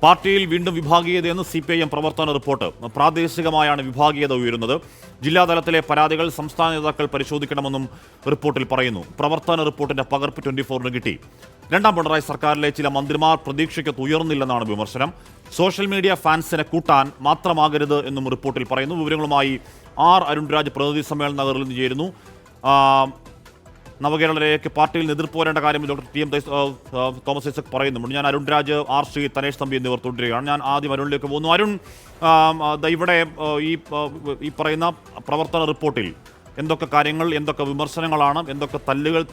പാർട്ടിയിൽ വീണ്ടും വിഭാഗീയതയെന്ന് CPIM പ്രവർത്തന റിപ്പോർട്ട്. പ്രാദേശികമായാണ് വിഭാഗീയത ഉയരുന്നത്. ജില്ലാതലത്തിലെ പരാതികൾ സംസ്ഥാന നേതാക്കൾ പരിശോധിക്കണമെന്നും റിപ്പോർട്ടിൽ പറയുന്നു. പ്രവർത്തന റിപ്പോർട്ടിന്റെ പകർപ്പ് 24-ന് കിട്ടി. രണ്ടാം പിണറായി സർക്കാരിലെ ചില മന്ത്രിമാർ പ്രതീക്ഷയ്ക്കൊത്ത് ഉയർന്നില്ലെന്നാണ് വിമർശനം. സോഷ്യൽ മീഡിയ ഫാൻസിനെ കൂട്ടാൻ മാത്രമാകരുത് എന്നും റിപ്പോർട്ടിൽ പറയുന്നു. വിവരങ്ങളുമായി അരുൺരാജ് പ്രതിനിധി സമ്മേളന നഗറിൽ നിന്ന് ചേരുന്നു. നവകേരളയിലേക്ക് പാർട്ടിയിൽ നിന്ന് എതിർപ്പ് വരേണ്ട കാര്യം ഡോക്ടർ TM തോമസ് ഐസക് പറയുന്നുണ്ട്. ഞാൻ അരുൺരാജ്, ശ്രീ തനേഷ് തമ്പി എന്നിവർ തുടരുകയാണ്. ഞാൻ ആദ്യം അരുണിലേക്ക് പോകുന്നു. അരുൺ, ഇവിടെ ഈ പറയുന്ന പ്രവർത്തന റിപ്പോർട്ടിൽ എന്തൊക്കെ കാര്യങ്ങൾ, എന്തൊക്കെ വിമർശനങ്ങളാണ്, എന്തൊക്കെ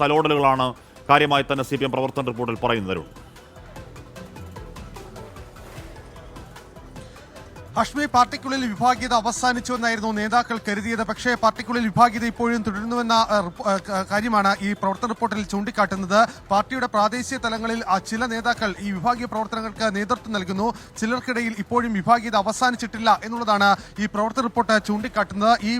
തലോടലുകളാണ് കാര്യമായി തന്നെ CPM പ്രവർത്തന റിപ്പോർട്ടിൽ പറയുന്നത്? അരുൺ, ഹഷ്മി, പാർട്ടിക്കുള്ളിൽ വിഭാഗീയത അവസാനിച്ചുവെന്നായിരുന്നു നേതാക്കൾ കരുതിയത്. പക്ഷേ പാർട്ടിക്കുള്ളിൽ വിഭാഗീയത ഇപ്പോഴും തുടരുന്നുവെന്ന കാര്യമാണ് ഈ പ്രവർത്തന റിപ്പോർട്ടിൽ ചൂണ്ടിക്കാട്ടുന്നത്. പാർട്ടിയുടെ പ്രാദേശിക തലങ്ങളിൽ ചില നേതാക്കൾ ഈ വിഭാഗീയ പ്രവർത്തനങ്ങൾക്ക് നേതൃത്വം നൽകുന്നു. ചിലർക്കിടയിൽ ഇപ്പോഴും വിഭാഗീയത അവസാനിച്ചിട്ടില്ല എന്നുള്ളതാണ് ഈ പ്രവർത്തന റിപ്പോർട്ട് ചൂണ്ടിക്കാട്ടുന്നത്. ഈ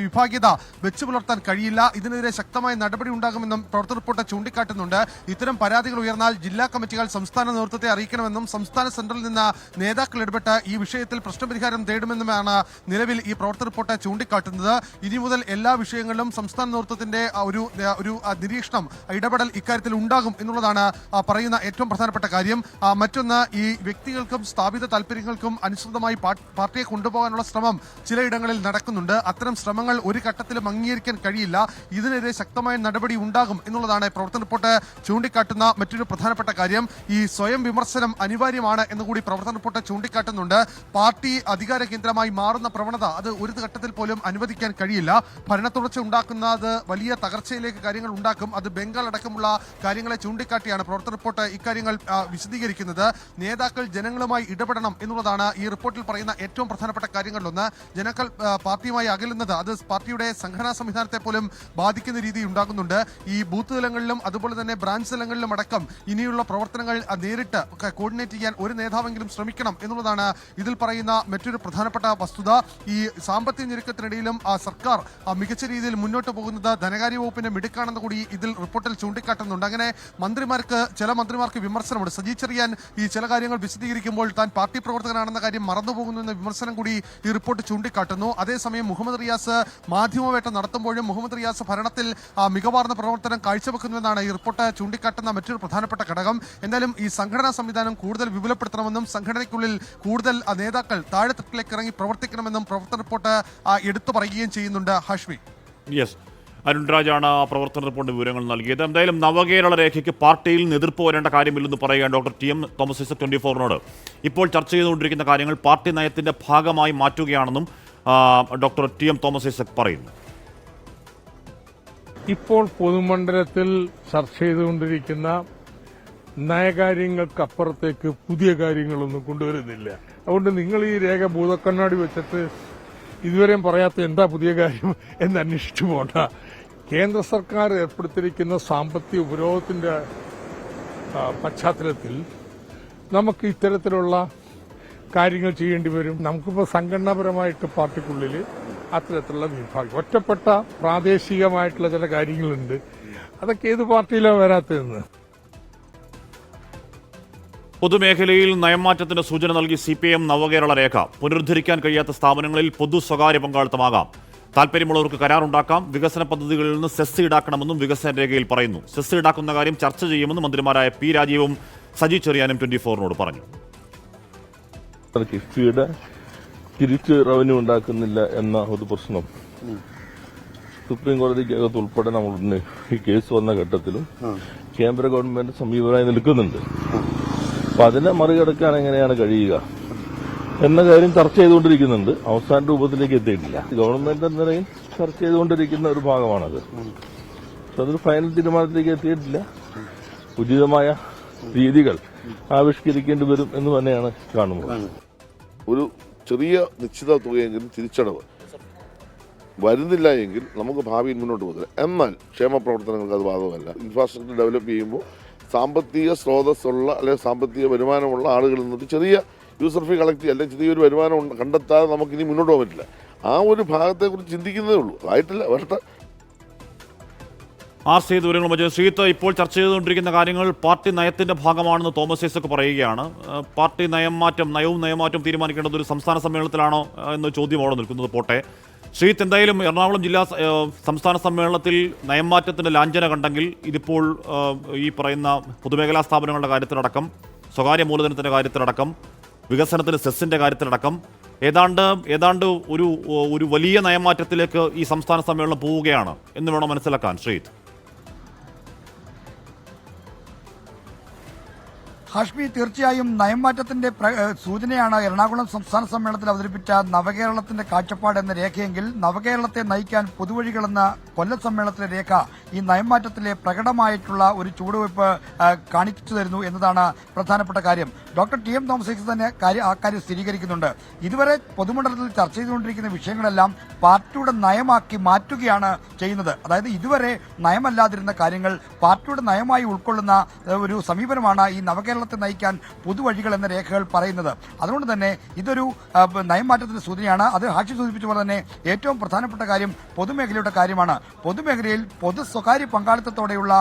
വിഭാഗീയത വെച്ചു പുലർത്താൻ കഴിയില്ല. ഇതിനെതിരെ ശക്തമായ നടപടി ഉണ്ടാകുമെന്നും പ്രവർത്തന റിപ്പോർട്ട് ചൂണ്ടിക്കാട്ടുന്നുണ്ട്. ഇത്തരം പരാതികൾ ഉയർന്നാൽ ജില്ലാ കമ്മിറ്റികൾ സംസ്ഥാന നേതൃത്വത്തെ അറിയിക്കണമെന്നും സംസ്ഥാന സെന്ററിൽ നിന്ന് നേതാക്കൾ ഇടപെട്ട് ഈ വിഷയത്തിൽ പ്രശ്നപരിഹാരം തേടുമെന്നുമാണ് നിലവിൽ ഈ പ്രവർത്തന റിപ്പോർട്ട് ചൂണ്ടിക്കാട്ടുന്നത്. ഇനി മുതൽ എല്ലാ വിഷയങ്ങളിലും സംസ്ഥാന നേതൃത്വത്തിന്റെ ഒരു നിരീക്ഷണം, ഇടപെടൽ ഇക്കാര്യത്തിൽ ഉണ്ടാകും എന്നുള്ളതാണ് പറയുന്ന ഏറ്റവും പ്രധാനപ്പെട്ട കാര്യം. മറ്റൊന്ന്, ഈ വ്യക്തികൾക്കും സ്ഥാപിത താല്പര്യങ്ങൾക്കും അനുസൃതമായി പാർട്ടിയെ കൊണ്ടുപോകാനുള്ള ശ്രമം ചിലയിടങ്ങളിൽ നടക്കുന്നുണ്ട്. അത്തരം ശ്രമങ്ങൾ ഒരു ഘട്ടത്തിലും അംഗീകരിക്കാൻ കഴിയില്ല. ഇതിനെതിരെ ശക്തമായ നടപടി ഉണ്ടാകും എന്നുള്ളതാണ് പ്രവർത്തന റിപ്പോർട്ട് ചൂണ്ടിക്കാട്ടുന്ന മറ്റൊരു പ്രധാനപ്പെട്ട കാര്യം. ഈ സ്വയം വിമർശനം അനിവാര്യമാണ് എന്നുകൂടി പ്രവർത്തന റിപ്പോർട്ട് ചൂണ്ടിക്കാട്ടുന്നുണ്ട്. പാർട്ടി അധികാര കേന്ദ്രമായി മാറുന്ന പ്രവണത അത് ഒരു ഘട്ടത്തിൽ പോലും അനുവദിക്കാൻ കഴിയില്ല. ഭരണത്തുടർച്ച ഉണ്ടാക്കുന്നത് വലിയ തകർച്ചയിലേക്ക് കാര്യങ്ങൾ ഉണ്ടാക്കും. അത് ബംഗാൾ അടക്കമുള്ള കാര്യങ്ങളെ ചൂണ്ടിക്കാട്ടിയാണ് പ്രവർത്തന റിപ്പോർട്ട് ഇക്കാര്യങ്ങൾ വിശദീകരിക്കുന്നത്. നേതാക്കൾ ജനങ്ങളുമായി ഇടപെടണം എന്നുള്ളതാണ് ഈ റിപ്പോർട്ടിൽ പറയുന്ന ഏറ്റവും പ്രധാനപ്പെട്ട കാര്യങ്ങളിലൊന്ന്. ജനങ്ങൾ പാർട്ടിയുമായി അകലുന്നത് അത് പാർട്ടിയുടെ സംഘടനാ സംവിധാനത്തെ പോലും ബാധിക്കുന്ന രീതി ഉണ്ടാകുന്നുണ്ട്. ഈ ബൂത്ത് തലങ്ങളിലും അതുപോലെ തന്നെ ബ്രാഞ്ച് തലങ്ങളിലും അടക്കം ഇനിയുള്ള പ്രവർത്തനങ്ങൾ നേരിട്ട് കോർഡിനേറ്റ് ചെയ്യാൻ ഒരു നേതാവെങ്കിലും ശ്രമിക്കണം എന്നുള്ളതാണ് ഇതിൽ പറയുന്ന മറ്റൊരു പ്രധാനപ്പെട്ട വസ്തുത. ഈ സാമ്പത്തിക ഞെരുക്കത്തിനിടയിലും സർക്കാർ മികച്ച രീതിയിൽ മുന്നോട്ട് പോകുന്നത് ധനകാര്യ വകുപ്പിന്റെ മിടുക്കാണെന്ന് കൂടി ഇതിൽ റിപ്പോർട്ടിൽ ചൂണ്ടിക്കാട്ടുന്നുണ്ട്. അങ്ങനെ ചില മന്ത്രിമാർക്ക് വിമർശനമുണ്ട്. സജി ചെറിയാൻ ഈ ചില കാര്യങ്ങൾ വിശദീകരിക്കുമ്പോൾ താൻ പാർട്ടി പ്രവർത്തകനാണെന്ന കാര്യം മറന്നുപോകുന്നു എന്ന വിമർശനം കൂടി ഈ റിപ്പോർട്ട് ചൂണ്ടിക്കാട്ടുന്നു. അതേസമയം മുഹമ്മദ് റിയാസ് മാധ്യമവേട്ട നടത്തുമ്പോഴും മുഹമ്മദ് റിയാസ് ഭരണത്തിൽ മികവാർന്ന പ്രവർത്തനം കാഴ്ചവെക്കുന്നുവെന്നാണ് ഈ റിപ്പോർട്ട് ചൂണ്ടിക്കാട്ടുന്ന മറ്റൊരു പ്രധാനപ്പെട്ട ഘടകം. എന്തായാലും ഈ സംഘടനാ സംവിധാനം കൂടുതൽ വിപുലപ്പെടുത്തണമെന്നും സംഘടനയ്ക്കുള്ളിൽ കൂടുതൽ നേതാക്കൾ താഴെത്തട്ടിലേക്ക് ഇറങ്ങി പ്രവർത്തിക്കണമെന്നും പ്രവർത്തന റിപ്പോർട്ട് എടുത്തു പറയുകയും ചെയ്യുന്നുണ്ട്. ഹാഷ്മി, യെസ്, അരുൺരാജാണ് പ്രവർത്തന റിപ്പോർട്ടിന്റെ വിവരങ്ങൾ നൽകിയത്. എന്തായാലും നവകേരള രേഖയ്ക്ക് പാർട്ടിയിൽ എതിർപ്പ് വരേണ്ട കാര്യമില്ലെന്ന് പറയുകയാണ് ഡോക്ടർ TM തോമസ് ഐസക് 24-നോട്. ഇപ്പോൾ ചർച്ച ചെയ്തുകൊണ്ടിരിക്കുന്ന കാര്യങ്ങൾ പാർട്ടി നയത്തിന്റെ ഭാഗമായി മാറ്റുകയാണെന്നും ഡോക്ടർ TM തോമസ് ഐസക് പറയുന്നു. ഇപ്പോൾ പൊതുമണ്ഡലത്തിൽ ചർച്ച ചെയ്തുകൊണ്ടിരിക്കുന്ന നയകാര്യങ്ങൾക്കപ്പുറത്തേക്ക് പുതിയ കാര്യങ്ങളൊന്നും കൊണ്ടുവരുന്നില്ല. അതുകൊണ്ട് നിങ്ങൾ ഈ രേഖ ഭൂതക്കണ്ണാടി വെച്ചിട്ട് ഇതുവരെയും പറയാത്ത എന്താ പുതിയ കാര്യം എന്ന് അന്വേഷിച്ചു പോണ്ട. കേന്ദ്ര സർക്കാർ ഏർപ്പെടുത്തിയിരിക്കുന്ന സാമ്പത്തിക ഉപരോധത്തിന്റെ പശ്ചാത്തലത്തിൽ നമുക്ക് ഇത്തരത്തിലുള്ള കാര്യങ്ങൾ ചെയ്യേണ്ടി വരും. നമുക്കിപ്പോൾ സംഘടനാപരമായിട്ട് പാർട്ടിക്കുള്ളിൽ അത്തരത്തിലുള്ള വിഭാഗം ഒറ്റപ്പെട്ട പ്രാദേശികമായിട്ടുള്ള ചില കാര്യങ്ങളുണ്ട്. അതൊക്കെ ഏത് പാർട്ടിയിലാണ് വരാത്തതെന്ന്. പൊതുമേഖലയിൽ നയംമാറ്റത്തിന് സൂചന നൽകി CPIM നവകേരള രേഖ. പുനരുദ്ധരിക്കാൻ കഴിയാത്ത സ്ഥാപനങ്ങളിൽ പൊതു സ്വകാര്യ പങ്കാളിത്തമാകാം. താല്പര്യമുള്ളവർക്ക് കരാറുണ്ടാക്കാം. വികസന പദ്ധതികളിൽ നിന്ന് സെസ് ഈടാക്കണമെന്നും വികസന രേഖയിൽ പറയുന്നു. സെസ് ഈടാക്കുന്ന കാര്യം ചർച്ച ചെയ്യുമെന്ന് മന്ത്രിമാരായ P രാജീവും സജി ചെറിയാനും 24-നോട് പറഞ്ഞു. കിഫ്ബിയുടെ തിരിച്ച് റവന്യൂ ഉണ്ടാക്കുന്നില്ല എന്ന ഒരു പ്രശ്നം സുപ്രീം കോടതിക്കകത്ത് ഉൾപ്പെടെ നമ്മൾ ഈ കേസ് വന്ന ഘട്ടത്തിലും കേന്ദ്ര ഗവൺമെന്റ് സമീപനമായി നിൽക്കുന്നുണ്ട്. അപ്പൊ അതിനെ മറികടക്കാൻ എങ്ങനെയാണ് കഴിയുക എന്ന കാര്യം ചർച്ച ചെയ്തുകൊണ്ടിരിക്കുന്നുണ്ട്. അവസാന രൂപത്തിലേക്ക് എത്തിയിട്ടില്ല. ഗവൺമെന്റ് എന്ന നിലയിൽ ചർച്ച ചെയ്തുകൊണ്ടിരിക്കുന്ന ഒരു ഭാഗമാണത്. പക്ഷെ അതൊരു ഫൈനൽ തീരുമാനത്തിലേക്ക് എത്തിയിട്ടില്ല. ഉചിതമായ രീതികൾ ആവിഷ്കരിക്കേണ്ടി വരും എന്ന് തന്നെയാണ് കാണുന്നത്. ഒരു ചെറിയ നിശ്ചിത തുകയെങ്കിലും തിരിച്ചടവ് വരുന്നില്ല എങ്കിൽ നമുക്ക് ഭാവിയിൽ മുന്നോട്ട് പോകുന്നില്ല. എന്നാൽ ക്ഷേമ പ്രവർത്തനങ്ങൾക്ക് അത് ബാധകമല്ല. ഇൻഫ്രാസ്ട്രക്ചർ ഡെവലപ്പ് ചെയ്യുമ്പോൾ സാമ്പത്തിക സ്രോതസ്സുള്ള അല്ലെങ്കിൽ സാമ്പത്തിക വരുമാനമുള്ള ആളുകളിൽ നിന്നിട്ട് ചെറിയ യൂസർ ഫീ കളക്ട് ചെയ്യുക അല്ലെങ്കിൽ ചെറിയൊരു വരുമാനം കണ്ടെത്താതെ നമുക്കിനി മുന്നോട്ട് പോകാൻ പറ്റില്ല. ആ ഒരു ഭാഗത്തെക്കുറിച്ച് ചിന്തിക്കുന്നതേ ഉള്ളൂ. ആയിട്ടില്ല, വരട്ടെ. ആർ സി ദൂരങ്ങൾ മറ്റേ ശ്രീത്ത് ഇപ്പോൾ ചർച്ച ചെയ്തുകൊണ്ടിരിക്കുന്ന കാര്യങ്ങൾ പാർട്ടി നയത്തിന്റെ ഭാഗമാണെന്ന് തോമസ് ഐസക് പറയുകയാണ്. പാർട്ടി നയവും നയമാറ്റവും തീരുമാനിക്കേണ്ടത് ഒരു സംസ്ഥാന സമ്മേളനത്തിലാണോ എന്ന ചോദ്യം അവിടെ നിൽക്കുന്നത്. പോട്ടെ ശ്രീത്ത്, എന്തായാലും എറണാകുളം ജില്ലാ സംസ്ഥാന സമ്മേളനത്തിൽ നയംമാറ്റത്തിന്റെ ലാഞ്ചന കണ്ടെങ്കിൽ ഇതിപ്പോൾ ഈ പറയുന്ന പൊതുമേഖലാ സ്ഥാപനങ്ങളുടെ കാര്യത്തിലടക്കം, സ്വകാര്യ മൂലധനത്തിന്റെ കാര്യത്തിലടക്കം, വികസനത്തിന് സെസ്സിന്റെ കാര്യത്തിലടക്കം ഏതാണ്ട് ഒരു വലിയ നയമാറ്റത്തിലേക്ക് ഈ സംസ്ഥാന സമ്മേളനം പോവുകയാണ് എന്ന് വേണം മനസ്സിലാക്കാൻ. ശ്രീത്ത്, ഹാഷ്മി, തീർച്ചയായും നയംമാറ്റത്തിന്റെ സൂചനയാണ് എറണാകുളം സംസ്ഥാന സമ്മേളനത്തിൽ അവതരിപ്പിച്ച നവകേരളത്തിന്റെ കാഴ്ചപ്പാട് എന്ന രേഖയെങ്കിൽ നവകേരളത്തെ നയിക്കാൻ പൊതുവഴികളെന്ന കൊല്ലം സമ്മേളനത്തിലെ രേഖ ഈ നയംമാറ്റത്തിലെ പ്രകടമായിട്ടുള്ള ഒരു ചുവടുവയ്പ് കാണിച്ചു തരുന്നു എന്നതാണ് പ്രധാനപ്പെട്ട കാര്യം. Doctor T M Thomas Isaac തന്നെ അക്കാര്യം സ്ഥിരീകരിക്കുന്നുണ്ട്. ഇതുവരെ പൊതുമണ്ഡലത്തിൽ ചർച്ച ചെയ്തുകൊണ്ടിരിക്കുന്ന വിഷയങ്ങളെല്ലാം പാർട്ടിയുടെ നയമാക്കി മാറ്റുകയാണ് ചെയ്യുന്നത്. അതായത് ഇതുവരെ നയമല്ലാതിരുന്ന കാര്യങ്ങൾ പാർട്ടിയുടെ നയമായി ഉൾക്കൊള്ളുന്ന ഒരു സമീപനമാണ് ഈ നവകേരളത്തെ നയിക്കാൻ പൊതുവഴികൾ എന്ന രേഖകൾ പറയുന്നത്. അതുകൊണ്ട് തന്നെ ഇതൊരു നയംമാറ്റത്തിന്റെ സൂചനയാണ്. അത് ഹാഷി സൂചിപ്പിച്ച പോലെ തന്നെ ഏറ്റവും പ്രധാനപ്പെട്ട കാര്യം പൊതുമേഖലയുടെ കാര്യമാണ്. പൊതുമേഖലയിൽ പൊതു സ്വകാര്യ പങ്കാളിത്തത്തോടെയുള്ള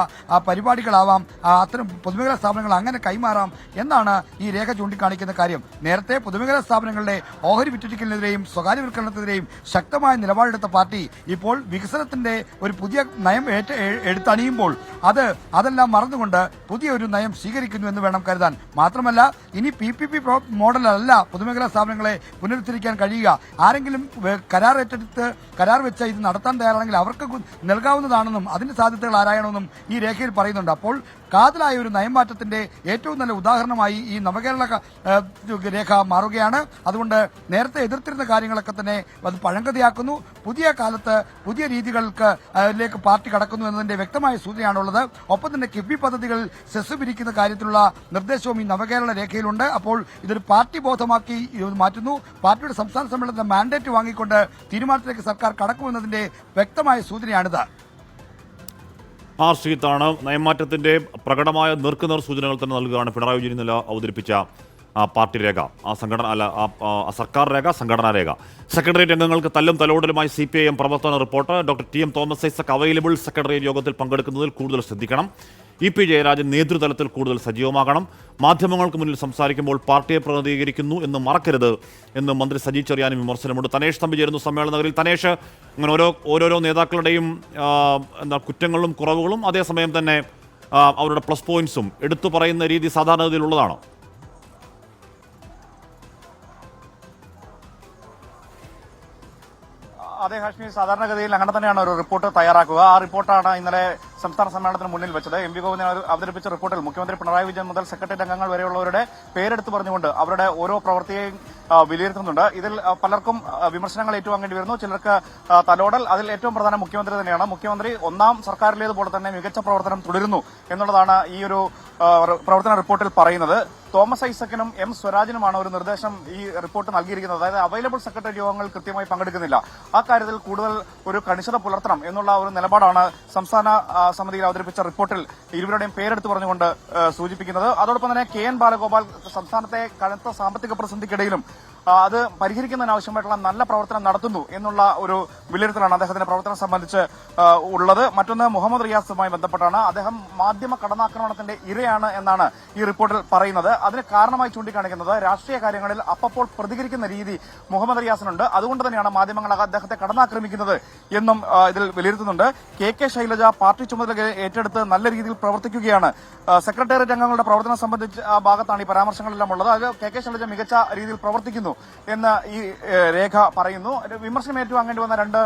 പരിപാടികളാവാം, അത്തരം പൊതുമേഖലാ സ്ഥാപനങ്ങൾ അങ്ങനെ കൈമാറാം എന്നാണ് ഈ രേഖ ചൂണ്ടിക്കാണിക്കുന്ന കാര്യം. നേരത്തെ പൊതുമേഖലാ സ്ഥാപനങ്ങളുടെ ഓഹരി വിറ്റഴിക്കലിനെതിരെയും സ്വകാര്യവൽക്കരണത്തിനെതിരെയും ശക്തമായ നിലപാടെടുത്ത പാർട്ടി ഇപ്പോൾ വികസനത്തിന്റെ ഒരു പുതിയ നയം എടുത്തണിയുമ്പോൾ അതെല്ലാം മറന്നുകൊണ്ട് പുതിയൊരു നയം സ്വീകരിക്കുന്നു എന്ന് വേണം കരുതാൻ. മാത്രമല്ല, ഇനി PPP മോഡലല്ല പൊതുമേഖലാ സ്ഥാപനങ്ങളെ പുനരുദ്ധരിക്കാൻ കഴിയുക. ആരെങ്കിലും കരാർ വെച്ച് ഇത് നടത്താൻ തയ്യാറാണെങ്കിൽ അവർക്ക് നൽകാവുന്നതാണെന്നും അതിന്റെ സാധ്യതകൾ ആരായണമെന്നും ഈ രേഖയിൽ പറയുന്നുണ്ട്. അപ്പോൾ കാതലായ ഒരു നയംമാറ്റത്തിന്റെ ഏറ്റവും നല്ല ഉദാഹരണമായി ഈ നവകേരള രേഖ മാറുകയാണ്. അതുകൊണ്ട് നേരത്തെ എതിർത്തിരുന്ന കാര്യങ്ങളൊക്കെ തന്നെ അത് പഴങ്കഥയാക്കുന്നു. പുതിയ കാലത്ത് പുതിയ രീതികൾക്ക് പാർട്ടി കടക്കുന്നു എന്നതിന്റെ വ്യക്തമായ സൂചനയാണുള്ളത്. ഒപ്പം തന്നെ കിഫ്ബി പദ്ധതികൾ സെസ് പിരിക്കുന്ന കാര്യത്തിലുള്ള നിർദ്ദേശവും ഈ നവകേരള രേഖയിലുണ്ട്. അപ്പോൾ ഇതൊരു പാർട്ടി ബോധമാക്കി മാറ്റുന്നു. പാർട്ടിയുടെ സംസ്ഥാന സമ്മേളനത്തിന്റെ മാൻഡേറ്റ് വാങ്ങിക്കൊണ്ട് തീരുമാനത്തിലേക്ക് സർക്കാർ കടക്കുമെന്നതിന്റെ വ്യക്തമായ സൂചനയാണിത്. ആർ ശ്രീത്താണ് നയംമാറ്റത്തിന്റെ പ്രകടമായ നേർക്കുനേർ സൂചനകൾ തന്നെ നൽകുകയാണ് പിണറായി വിജയൻ ഇന്നലെ അവതരിപ്പിച്ച പാർട്ടി രേഖ, സർക്കാർ രേഖ, സംഘടനാ രേഖ. സെക്രട്ടേറിയറ്റ് അംഗങ്ങൾക്ക് തല്ലും തലോടലുമായി CPIM പ്രവർത്തന report. Doctor T M Thomas Isaac available secretariat യോഗത്തിൽ പങ്കെടുക്കുന്നതിൽ കൂടുതൽ ശ്രദ്ധിക്കണം. EP ജയരാജൻ നേതൃതലത്തിൽ കൂടുതൽ സജീവമാകണം. മാധ്യമങ്ങൾക്ക് മുന്നിൽ സംസാരിക്കുമ്പോൾ പാർട്ടിയെ പ്രതിനിധീകരിക്കുന്നു എന്ന് മറക്കരുത് എന്ന് മന്ത്രി സജി ചെറിയാനും വിമർശനമുണ്ട്. തനേഷ് തമ്പി ചേരുന്നു സമ്മേളന നഗരിൽ. തനേഷ്, അങ്ങനെ ഓരോരോ നേതാക്കളുടെയും കുറ്റങ്ങളും കുറവുകളും അതേസമയം തന്നെ അവരുടെ പ്ലസ് പോയിന്റ്സും എടുത്തു പറയുന്ന രീതി സാധാരണഗതിയിലുള്ളതാണോ? അതെ ഹാഷ്മി, സാധാരണഗതിയിൽ അങ്ങനെ തന്നെയാണ് ഒരു റിപ്പോർട്ട് തയ്യാറാക്കുക. ആ റിപ്പോർട്ടാണ് ഇന്നലെ സംസ്ഥാന സമ്മേളനത്തിന് മുന്നിൽ വെച്ചത്. MV ഗോവിന്ദൻ അവതരിപ്പിച്ച റിപ്പോർട്ടിൽ മുഖ്യമന്ത്രി പിണറായി വിജയൻ മുതൽ സെക്രട്ടേറിയറ്റ് അംഗങ്ങൾ വരെയുള്ളവരുടെ പേരെടുത്ത് പറഞ്ഞുകൊണ്ട് അവരുടെ ഓരോ പ്രവൃത്തിയെയും വിലയിരുത്തുന്നുണ്ട്. ഇതിൽ പലർക്കും വിമർശനങ്ങൾ ഏറ്റുവാങ്ങേണ്ടി വരുന്നു, ചിലർക്ക് തലോടൽ. അതിൽ ഏറ്റവും പ്രധാനം മുഖ്യമന്ത്രി തന്നെയാണ്. മുഖ്യമന്ത്രി ഒന്നാം സർക്കാരിലേതുപോലെ തന്നെ മികച്ച പ്രവർത്തനം തുടരുന്നു എന്നുള്ളതാണ് ഈ ഒരു പ്രവർത്തന റിപ്പോർട്ടിൽ പറയുന്നത്. തോമസ് ഐസക്കിനും M സ്വരാജിനുമാണ് ഒരു നിർദ്ദേശം ഈ റിപ്പോർട്ട് നൽകിയിരിക്കുന്നത്. അതായത് അവൈലബിൾ സെക്രട്ടറി യോഗങ്ങൾ കൃത്യമായി പങ്കെടുക്കുന്നില്ല. ആ കാര്യത്തിൽ കൂടുതൽ ഒരു കണിശത പുലർത്തണം എന്നുള്ള ഒരു നിലപാടാണ് സംസ്ഥാന സമിതിയിൽ അവതരിപ്പിച്ച റിപ്പോർട്ടിൽ ഇരുവരുടെയും പേരെടുത്ത് പറഞ്ഞുകൊണ്ട് സൂചിപ്പിക്കുന്നത്. അതോടൊപ്പം തന്നെ KN ബാലഗോപാൽ സംസ്ഥാനത്തെ കനത്ത സാമ്പത്തിക പ്രതിസന്ധിക്കിടയിലും അത് പരിഹരിക്കുന്നതിനാവശ്യമായിട്ടുള്ള നല്ല പ്രവർത്തനം നടത്തുന്നു എന്നുള്ള ഒരു വിലയിരുത്തലാണ് അദ്ദേഹത്തിന്റെ പ്രവർത്തനം സംബന്ധിച്ച് ഉള്ളത്. മറ്റൊന്ന് മുഹമ്മദ് റിയാസുമായി ബന്ധപ്പെട്ടാണ്. അദ്ദേഹം മാധ്യമ കടന്നാക്രമണത്തിന്റെ ഇരയാണ് എന്നാണ് ഈ റിപ്പോർട്ടിൽ പറയുന്നത്. അതിന് കാരണമായി ചൂണ്ടിക്കാണിക്കുന്നത് രാഷ്ട്രീയ കാര്യങ്ങളിൽ അപ്പോൾ പ്രതികരിക്കുന്ന രീതി മുഹമ്മദ് റിയാസിനുണ്ട്. അതുകൊണ്ട് തന്നെയാണ് മാധ്യമങ്ങൾ അദ്ദേഹത്തെ കടന്നാക്രമിക്കുന്നത് എന്നും ഇതിൽ വിലയിരുത്തുന്നുണ്ട്. KK ശൈലജ പാർട്ടി ചുമതല ഏറ്റെടുത്ത് നല്ല രീതിയിൽ പ്രവർത്തിക്കുകയാണ്. സെക്രട്ടേറിയറ്റ് അംഗങ്ങളുടെ പ്രവർത്തനം സംബന്ധിച്ച് ആ ഭാഗത്താണ് ഈ പരാമർശങ്ങളെല്ലാം ഉള്ളത്. അത് KK ശൈലജ മികച്ച രീതിയിൽ പ്രവർത്തിക്കുന്നു എന്ന് ഈ രേഖ പറയുന്നു. വിമർശനം ഏറ്റുവാങ്ങേണ്ടി വന്ന രണ്ട്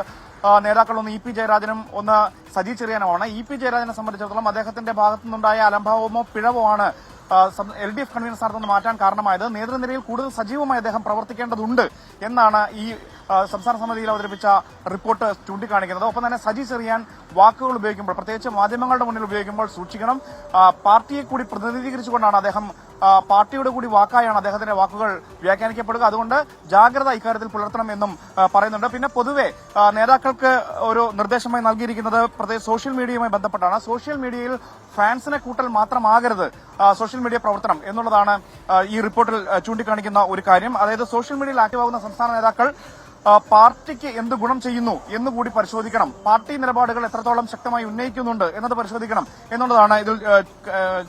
നേതാക്കൾ, ഒന്ന് EP ജയരാജനും ഒന്ന് സജി ചെറിയാനുമാണ്. EP ജയരാജനെ സംബന്ധിച്ചിടത്തോളം അദ്ദേഹത്തിന്റെ ഭാഗത്തു നിന്നുണ്ടായ അലംഭാവമോ പിഴവോ ആണ് LDF കൺവീനർ സ്ഥാനത്ത് നിന്ന് മാറ്റാൻ കാരണമായത്. നേതൃനിരയിൽ കൂടുതൽ സജീവമായി അദ്ദേഹം പ്രവർത്തിക്കേണ്ടതുണ്ട് എന്നാണ് ഈ സംസ്ഥാന സമിതിയിൽ അവതരിപ്പിച്ച റിപ്പോർട്ട് ചൂണ്ടിക്കാണിക്കുന്നത്. ഒപ്പം തന്നെ സജി ചെറിയാൻ വാക്കുകൾ ഉപയോഗിക്കുമ്പോൾ, പ്രത്യേകിച്ച് മാധ്യമങ്ങളുടെ മുന്നിൽ ഉപയോഗിക്കുമ്പോൾ സൂക്ഷിക്കണം. പാർട്ടിയെ കൂടി പ്രതിനിധീകരിച്ചുകൊണ്ടാണ് അദ്ദേഹം, പാർട്ടിയുടെ കൂടി വാക്കായാണ് അദ്ദേഹത്തിന്റെ വാക്കുകൾ വ്യാഖ്യാനിക്കപ്പെടുക. അതുകൊണ്ട് ജാഗ്രത ഇക്കാര്യത്തിൽ പുലർത്തണം എന്നും പറയുന്നുണ്ട്. പിന്നെ പൊതുവെ നേതാക്കൾക്ക് ഒരു നിർദ്ദേശമായി നൽകിയിരിക്കുന്നത് പ്രത്യേകിച്ച് സോഷ്യൽ മീഡിയയുമായി ബന്ധപ്പെട്ടാണ്. സോഷ്യൽ മീഡിയയിൽ ഫാൻസിനെ കൂട്ടൽ മാത്രമാകരുത് സോഷ്യൽ മീഡിയ പ്രവർത്തനം എന്നുള്ളതാണ് ഈ റിപ്പോർട്ടിൽ ചൂണ്ടിക്കാണിക്കുന്ന ഒരു കാര്യം. അതായത് സോഷ്യൽ മീഡിയയിൽ ആക്റ്റീവാകുന്ന സംസ്ഥാന നേതാക്കൾ പാർട്ടിക്ക് എന്ത് ഗുണം ചെയ്യുന്നു എന്ന് കൂടി പരിശോധിക്കണം. പാർട്ടി നിലപാടുകൾ എത്രത്തോളം ശക്തമായി ഉന്നയിക്കുന്നുണ്ട് എന്നത് പരിശോധിക്കണം എന്നുള്ളതാണ് ഇതിൽ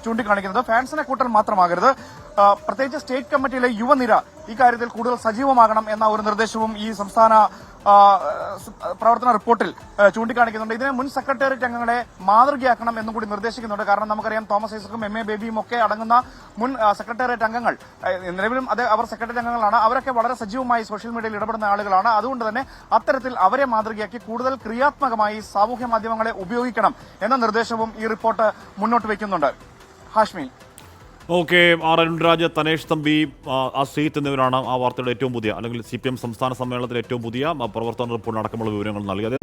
ചൂണ്ടിക്കാണിക്കുന്നത്. ഫാൻസിനെ കൂട്ടൽ മാത്രമാകരുത്, പ്രത്യേകിച്ച് സ്റ്റേറ്റ് കമ്മിറ്റിയിലെ യുവനിര ഇക്കാര്യത്തിൽ കൂടുതൽ സജീവമാകണം എന്ന ഒരു നിർദ്ദേശവും ഈ സംസ്ഥാന പ്രവർത്തന റിപ്പോർട്ടിൽ ചൂണ്ടിക്കാണിക്കുന്നുണ്ട്. ഇതിനെ മുൻ സെക്രട്ടേറിയറ്റ് അംഗങ്ങളെ മാതൃകയാക്കണം എന്നും കൂടി നിർദ്ദേശിക്കുന്നുണ്ട്. കാരണം നമുക്കറിയാം തോമസ് ഐസക്കും MA ബേബിയും ഒക്കെ അടങ്ങുന്ന മുൻ സെക്രട്ടേറിയറ്റ് അംഗങ്ങൾ നിലവിലും അവർ സെക്രട്ടേറിയറ്റ് അംഗങ്ങളാണ്. അവരൊക്കെ വളരെ സജീവമായി സോഷ്യൽ മീഡിയയിൽ ഇടപെടുന്ന ആളുകളാണ്. അതുകൊണ്ട് തന്നെ അത്തരത്തിൽ അവരെ മാതൃകയാക്കി കൂടുതൽ ക്രിയാത്മകമായി സാമൂഹ്യ മാധ്യമങ്ങളെ ഉപയോഗിക്കണം എന്ന നിർദ്ദേശവും ഈ റിപ്പോർട്ട് മുന്നോട്ട് വയ്ക്കുന്നുണ്ട്. ഹാഷ്മി. ഓക്കെ, അരുൺരാജ്, തനേഷ് തമ്പി, ശ്രീത്ത് എന്നിവരാണ് ആ വാർത്തയുടെ ഏറ്റവും പുതിയ അല്ലെങ്കിൽ CPM സംസ്ഥാന സമ്മേളനത്തിലെ ഏറ്റവും പുതിയ പ്രവർത്തന റിപ്പോർട്ട് അടക്കമുള്ള വിവരങ്ങൾ നൽകിയത്.